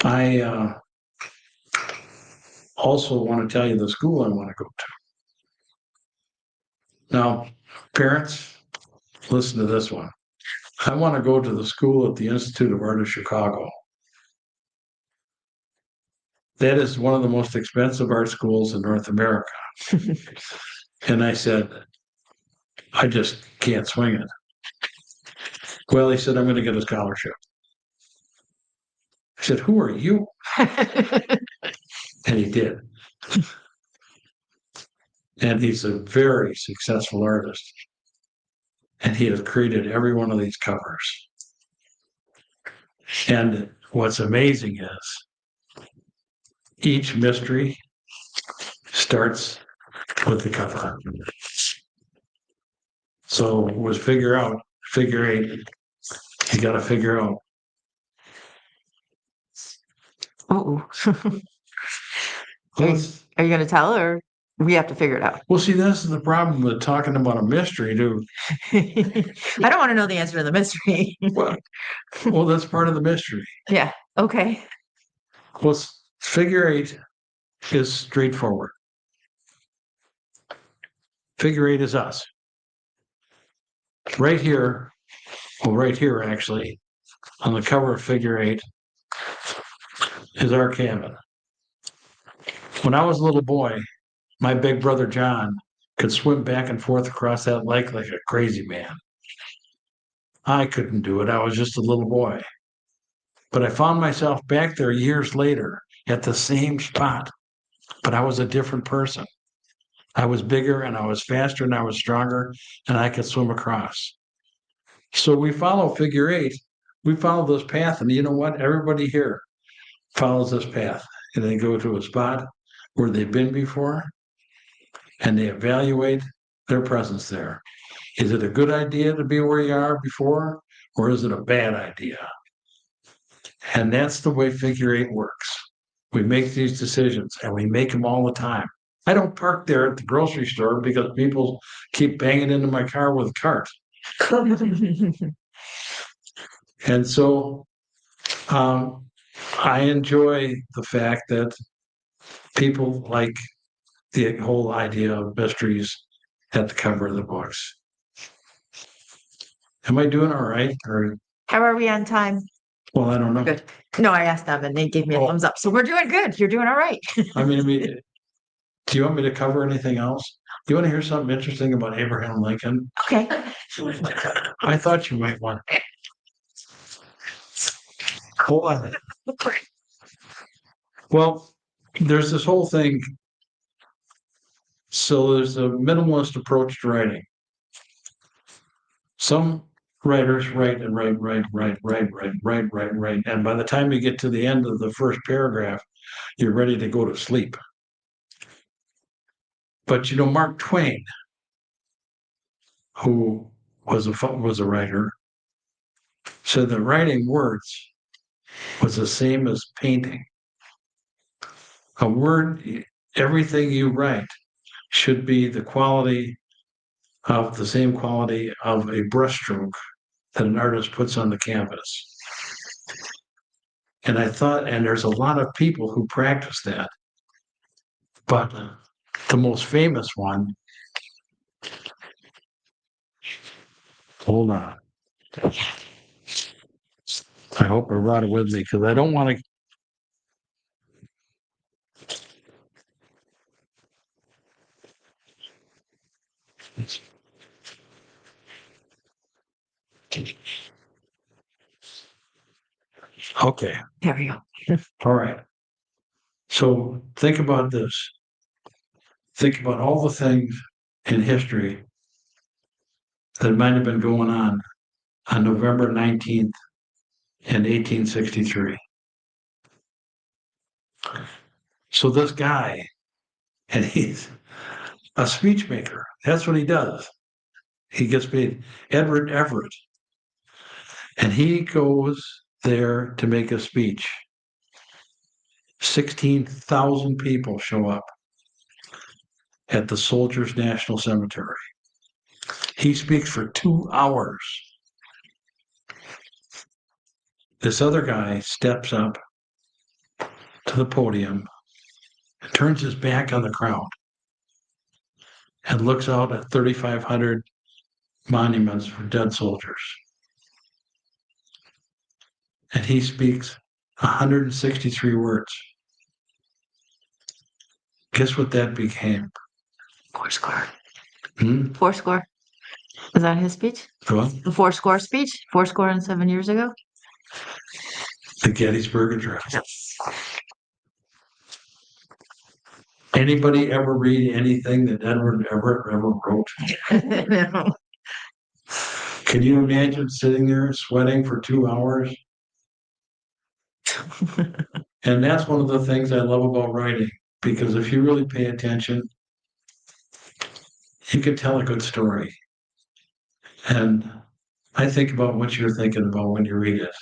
I also want to tell you the school I want to go to. Now, parents, listen to this one. I want to go to the school at the Institute of Art of Chicago. That is one of the most expensive art schools in North America. And I said, I just can't swing it. Well, he said, I'm going to get a scholarship. I said, who are you? And he did. And he's a very successful artist. And he has created every one of these covers. And what's amazing is each mystery starts with the cover. So was figure 8. You got to figure out.
Oh.
Well,
Are you going to tell or we have to figure it out?
well, see, this is the problem with talking about a mystery, too.
I don't want to know the answer to the mystery.
Well, that's part of the mystery.
Yeah. Okay.
Well, figure 8 is straightforward. Figure 8 is us. Right here, actually, on the cover of figure 8 is our cabin. When I was a little boy, my big brother John could swim back and forth across that lake like a crazy man. I couldn't do it. I was just a little boy. But I found myself back there years later at the same spot, but I was a different person. I was bigger and I was faster and I was stronger and I could swim across. So we follow figure eight. We follow this path, and you know what? Everybody here follows this path, and they go to a spot where they've been before and they evaluate their presence there. Is it a good idea to be where you are before, or is it a bad idea? And that's the way figure eight works. We make these decisions and we make them all the time. I don't park there at the grocery store because people keep banging into my car with a cart. And so I enjoy the fact that people like the whole idea of mysteries at the cover of the books. Am I doing all right? Or,
How are we on time?
well, I don't know.
Good. No, I asked them and they gave me a
Oh.
thumbs up. So we're doing good. You're doing all right.
I mean, do you want me to cover anything else? Do you want to hear something interesting about Abraham Lincoln?
Okay.
I thought you might want. Hold on. Well, there's this whole thing. So there's a minimalist approach to writing. Some writers write and write. And by the time you get to the end of the first paragraph, you're ready to go to sleep. But you know, Mark Twain, who was a writer, said that writing words was the same as painting. A word, everything you write should be the same quality of a brushstroke that an artist puts on the canvas. And I thought, and there's a lot of people who practice that, but the most famous one, hold on. I hope I brought it with me because I don't want to. Okay.
There we go.
All right. So think about this. Think about all the things in history that might have been going on November 19th in 1863. So this guy, and he's a speech maker. That's what he does. He gets paid. Edward Everett. And he goes there to make a speech. 16,000 people show up at the Soldiers National Cemetery. He speaks for 2 hours. This other guy steps up to the podium and turns his back on the crowd and looks out at 3,500 monuments for dead soldiers. And he speaks 163 words. Guess what that became?
Fourscore.
Hmm?
Fourscore. Was that his speech?
Well,
The Fourscore speech? Fourscore and 7 years ago?
the Gettysburg Address. Anybody ever read anything that Edward Everett ever wrote?
No.
Can you imagine sitting there sweating for 2 hours? And that's one of the things I love about writing, because if you really pay attention, you can tell a good story. And I think about what you're thinking about when you read it.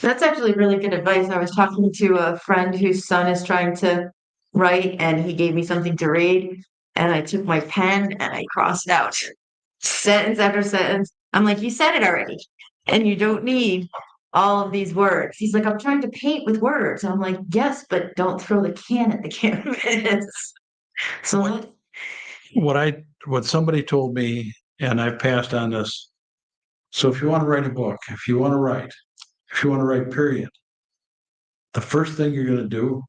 That's actually really good advice. I was talking to a friend whose son is trying to write, and he gave me something to read. And I took my pen and I crossed out sentence after sentence. I'm like, you said it already, and you don't need all of these words. He's like, I'm trying to paint with words. And I'm like, yes, but don't throw the can at the canvas. So
What somebody told me, and I've passed on this. So if you want to write a book, if you want to write period, the first thing you're going to do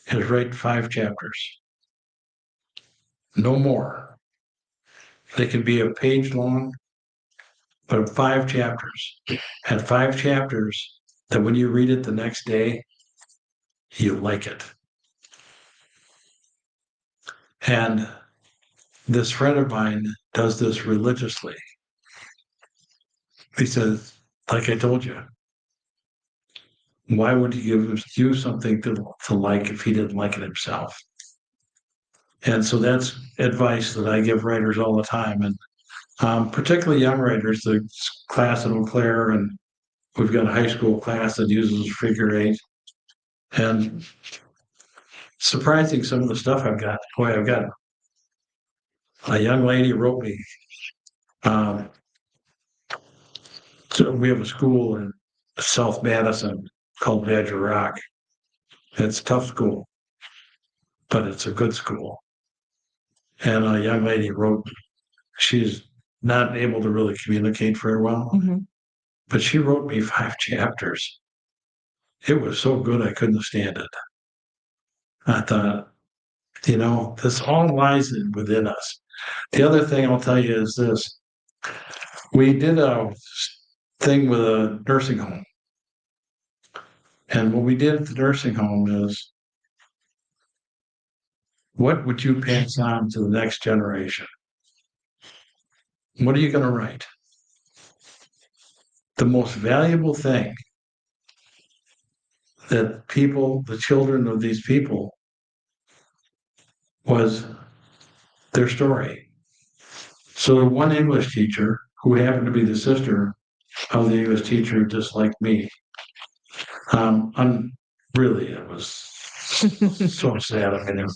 is write 5 chapters. No more. They can be a page long, but 5 chapters. And 5 chapters that when you read it the next day, you like it. And this friend of mine does this religiously. He says, like I told you, why would he give you something to like if he didn't like it himself? And so that's advice that I give writers all the time. And particularly young writers, the class at Eau Claire, and we've got a high school class that uses figure 8. And surprising some of the stuff I've got. Boy, I've got a young lady wrote me. So we have a school in South Madison called Badger Rock. It's a tough school, but it's a good school. And a young lady wrote, she's not able to really communicate very well, but she wrote me 5 chapters. It was so good I couldn't stand it. I thought, this all lies within us. The other thing I'll tell you is this. We did a thing with a nursing home. And what we did at the nursing home is, what would you pass on to the next generation? What are you going to write? The most valuable thing that the children of these people, was their story. So one English teacher, who happened to be the sister of the English teacher just like me, really, it was so sad. I mean,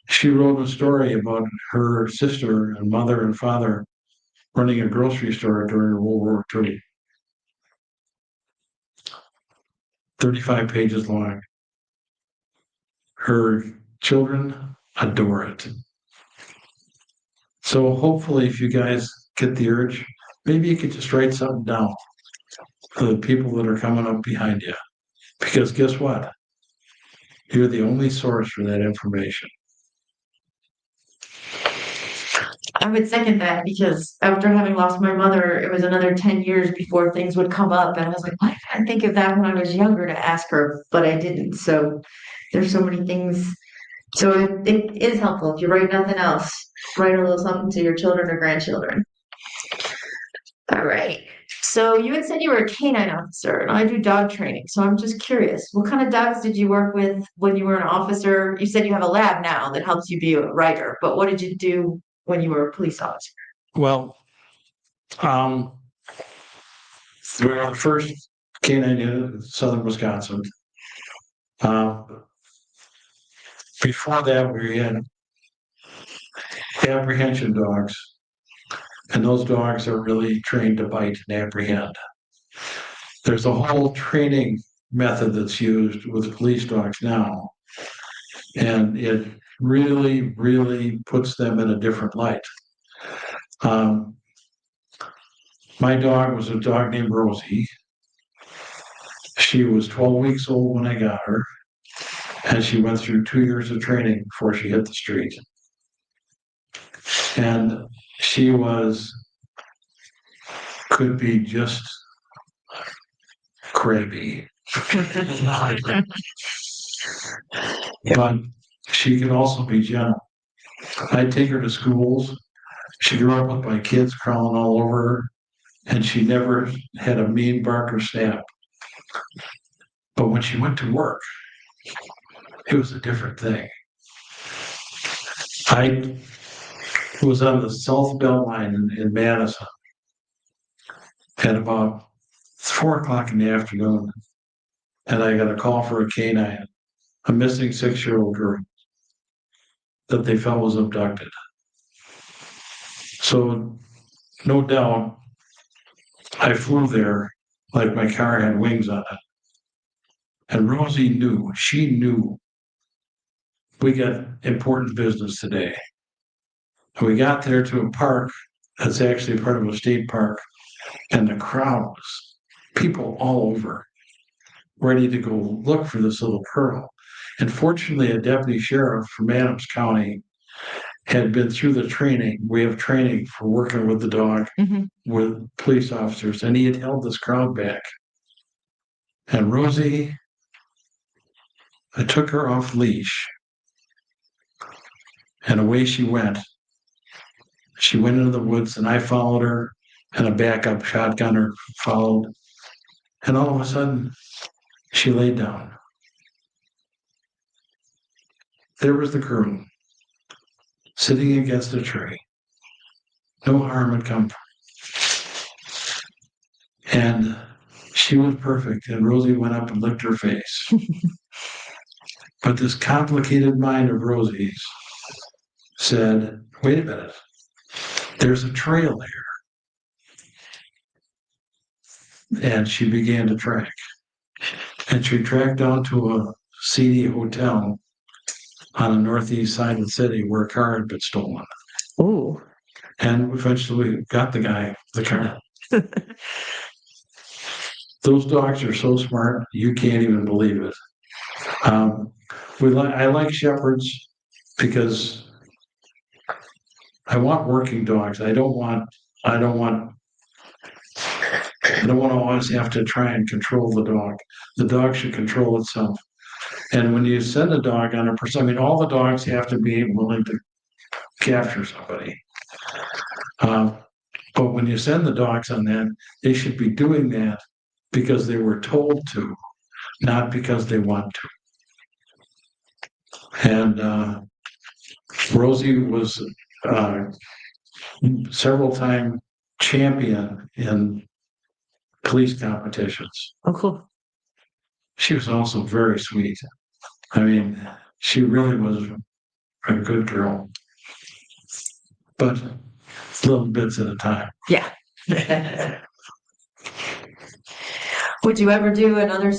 she wrote a story about her sister and mother and father running a grocery store during World War II. 35 pages long. Her children adore it. So hopefully, if you guys get the urge, maybe you could just write something down for the people that are coming up behind you. Because guess what? You're the only source for that information.
I would second that because after having lost my mother, it was another 10 years before things would come up. And I was like, why did I think of that when I was younger to ask her? But I didn't. So there's so many things. So it is helpful if you write nothing else, write a little something to your children or grandchildren. All right. So you had said you were a canine officer, and I do dog training. So I'm just curious, what kind of dogs did you work with when you were an officer? You said you have a lab now that helps you be a writer, but what did you do when you were a police officer?
Well, we were the first canine unit in southern Wisconsin. Before that, we had apprehension dogs, and those dogs are really trained to bite and apprehend. There's a whole training method that's used with police dogs now, and it really, really puts them in a different light. My dog was a dog named Rosie. She was 12 weeks old when I got her, and she went through 2 years of training before she hit the street. And she could be just crabby. But she could also be gentle. I'd take her to schools. She grew up with my kids crawling all over her, and she never had a mean bark or snap. But when she went to work, it was a different thing. I was on the South Belt line in Madison at about 4:00 in the afternoon, and I got a call for a canine, a missing 6-year-old girl that they felt was abducted. So, no doubt, I flew there like my car had wings on it. And Rosie she knew we got important business today. And we got there to a park that's actually part of a state park, and the crowd was people all over. ready to go look for this little Pearl. And fortunately, a deputy sheriff from Adams County had been through the training. We have training for working with the dog
Mhm.
with police officers, and he had held this crowd back. And Rosie, I took her off leash, and away she went. She went into the woods, and I followed her, and a backup shotgunner followed. And all of a sudden, she laid down. There was the girl, sitting against a tree. No harm had come. And she was perfect, and Rosie went up and licked her face. But this complicated mind of Rosie's said, wait a minute, there's a trail here. And she began to track. And she tracked down to a seedy hotel on the northeast side of the city where a car had been stolen.
Ooh.
And eventually got the guy the car. Those dogs are so smart, you can't even believe it. I like shepherds because I want working dogs. I don't want to always have to try and control the dog. The dog should control itself. And when you send a dog on a person, I mean, all the dogs have to be willing to capture somebody. But when you send the dogs on that, they should be doing that because they were told to, not because they want to. And Rosie was several time champion in police competitions.
Oh, cool.
She was also very sweet. I mean, she really was a good girl, but little bits at a time.
Yeah. Would you ever do another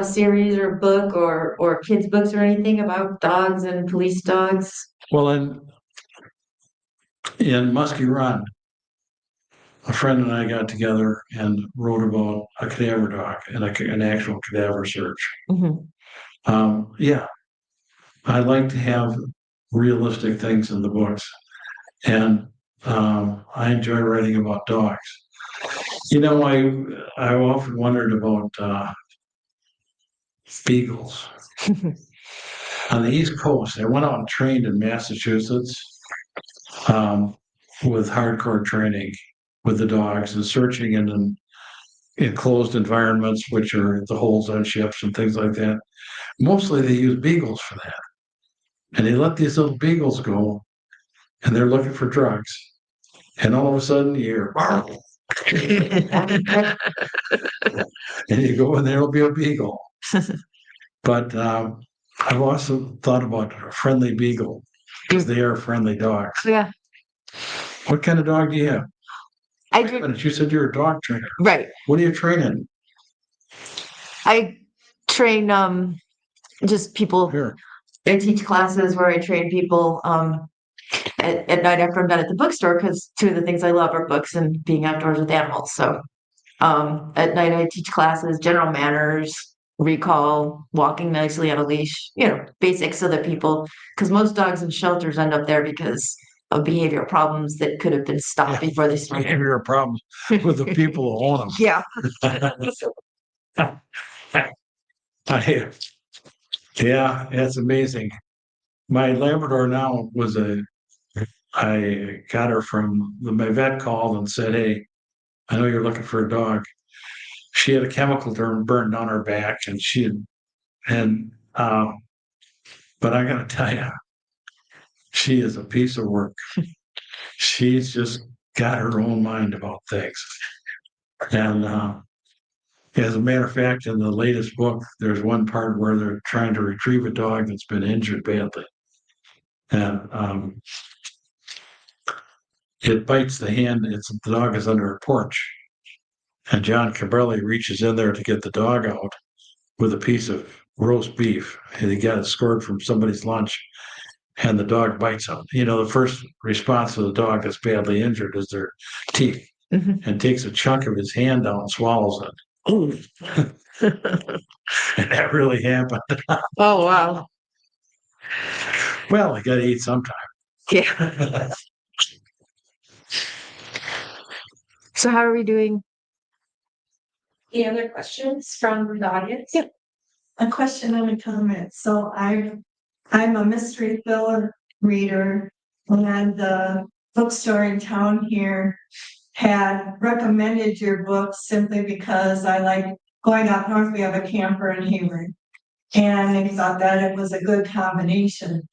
series or book or kids books or anything about dogs and police dogs?
Well, in Muskie Run, a friend and I got together and wrote about a cadaver dog and an actual cadaver search.
Mhm.
Yeah, I like to have realistic things in the books, and I enjoy writing about dogs. You know, I often wondered about beagles. On the East Coast, I went out and trained in Massachusetts with hardcore training with the dogs and searching in enclosed environments, which are the holes on ships and things like that. Mostly they use beagles for that. And they let these little beagles go and they're looking for drugs. And all of a sudden you hear, and you go and there'll be a beagle. But I've also thought about a friendly beagle because they are friendly dogs.
Yeah.
What kind of dog do you have?
I
Wait a
do.
minute, you said you're a dog trainer.
Right.
What are you training?
I train just people.
Here.
I teach classes where I train people at night after I'm done at the bookstore because two of the things I love are books and being outdoors with animals. So at night I teach classes, general manners, recall, walking nicely on a leash, basics so that people, because most dogs in shelters end up there because of behavioral problems that could have been stopped before they started.
Behavioral problems with the people who own them.
Yeah.
Yeah, it's amazing. My Labrador now I got her from my vet called and said, hey, I know you're looking for a dog. She had a chemical burned down her back but I gotta tell you, she is a piece of work. She's just got her own mind about things. And as a matter of fact, in the latest book, there's one part where they're trying to retrieve a dog that's been injured badly. And it bites the hand. The dog is under a porch. And John Cabrelli reaches in there to get the dog out with a piece of roast beef. And he got it scored from somebody's lunch. And the dog bites him. The first response of the dog that's badly injured is their teeth.
Mhm.
And takes a chunk of his hand out and swallows it. And that really happened.
Oh, wow.
Well, I gotta eat sometime.
Yeah. So how are we doing?
Any other questions from the audience?
Yeah.
A question and a comment. So I'm a mystery thriller reader, and the bookstore in town here had recommended your book simply because I like going up north. We have a camper in Hayward, and they thought that it was a good combination.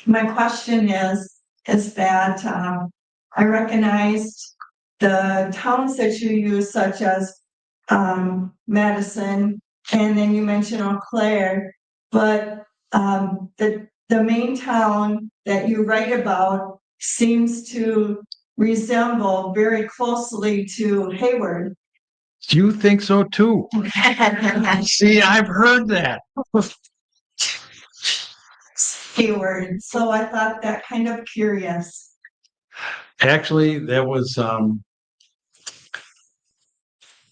My question is that I recognized the towns that you use, such as Madison, and then you mentioned Eau Claire, but the main town that you write about seems to resemble very closely to Hayward.
You think so too? See, I've heard that.
Hayward, so I thought that kind of curious.
Actually, that was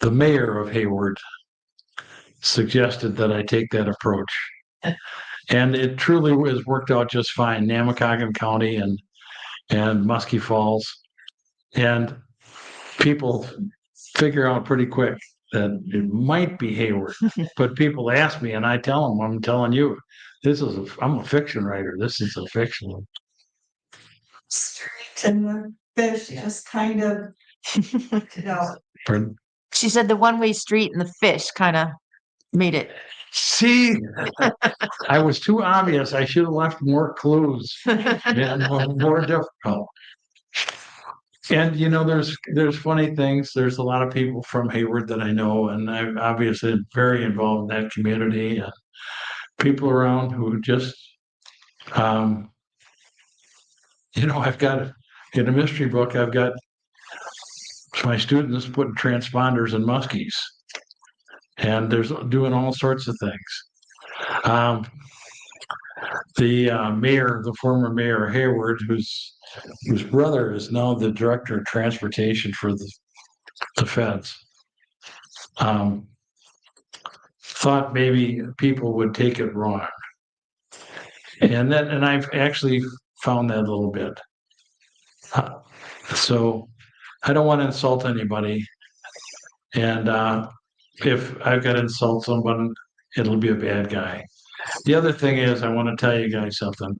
the mayor of Hayward suggested that I take that approach. And it truly was worked out just fine. Namakagon County and Muskie Falls. And people figure out pretty quick that it might be Hayward. But people ask me and I tell them, I'm telling you, I'm a fiction writer. This is a fiction.
Street and the fish just kind of, you know,
Pardon?
She said the one-way street and the fish kind of made it.
See, I was too obvious. I should have left more clues. And more difficult. And there's funny things. There's a lot of people from Hayward that I know, and I'm obviously very involved in that community. And people around who just, I've got in a mystery book. I've got my students putting transponders in muskies, and there's doing all sorts of things. The former mayor of Hayward, whose brother is now the director of transportation for the feds, thought maybe people would take it wrong. And I've actually found that a little bit. So I don't want to insult anybody. And if I've got to insult someone, it'll be a bad guy. The other thing is, I want to tell you guys something.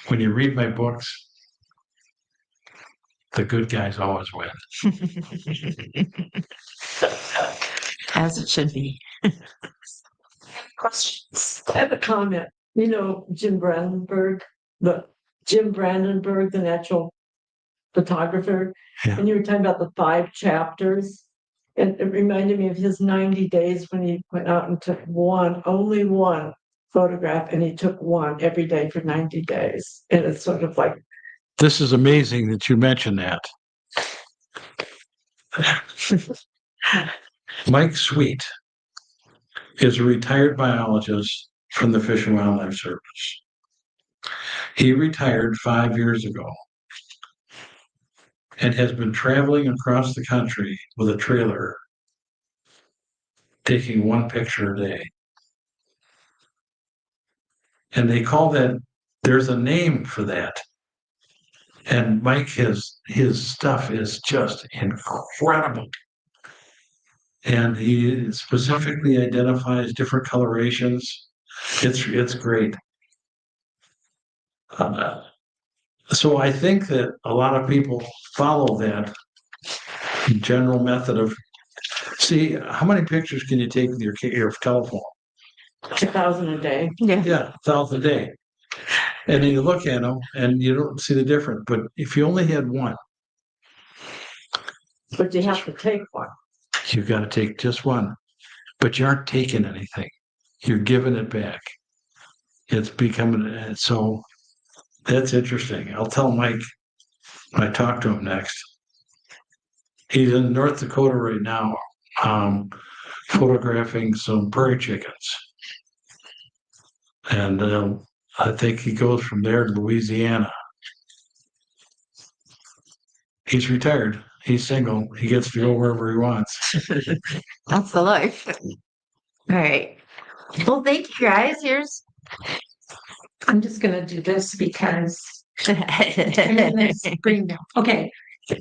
When you read my books, the good guys always win.
As it should be.
Questions?
I have a comment. Jim Brandenburg, the natural photographer.
Yeah.
And you were talking about the 5 chapters. And it reminded me of his 90 days when he went out and took only one photograph, and he took one every day for 90 days. And it's sort of like,
This is amazing that you mentioned that. Mike Sweet is a retired biologist from the Fish and Wildlife Service. He retired 5 years ago and has been traveling across the country with a trailer, taking one picture a day. And they call that, there's a name for that. And Mike, his stuff is just incredible. And he specifically identifies different colorations. It's great. So I think that a lot of people follow that general method of, see, how many pictures can you take with your telephone?
2,000 a day.
Yeah.
Yeah, 1,000 a day. And then you look at them and you don't see the difference. But if you only had one,
But you have to take one.
you got to take just one. But you aren't taking anything. You're giving it back. It's becoming, so that's interesting. I'll tell Mike when I talk to him next. He's in North Dakota right now, photographing some prairie chickens. And I think he goes from there to Louisiana. He's retired. He's single. He gets to go wherever he wants.
That's the life. All right. Well, thank you guys. Here's
I'm just gonna do this because I'm in this green belt. Okay.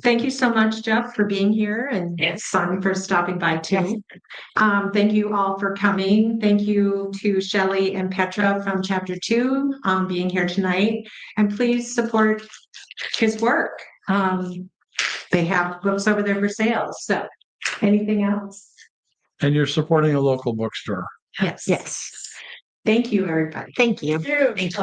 Thank you so much, Jeff, for being here, and Son for stopping by too. Thank you all for coming. Thank you to Shelley and Petra from Chapter 2 being here tonight. And please support his work. They have books over there for sale. So anything else?
And you're supporting a local bookstore.
Yes.
Yes.
Thank you, everybody.
Thank you.
Huge.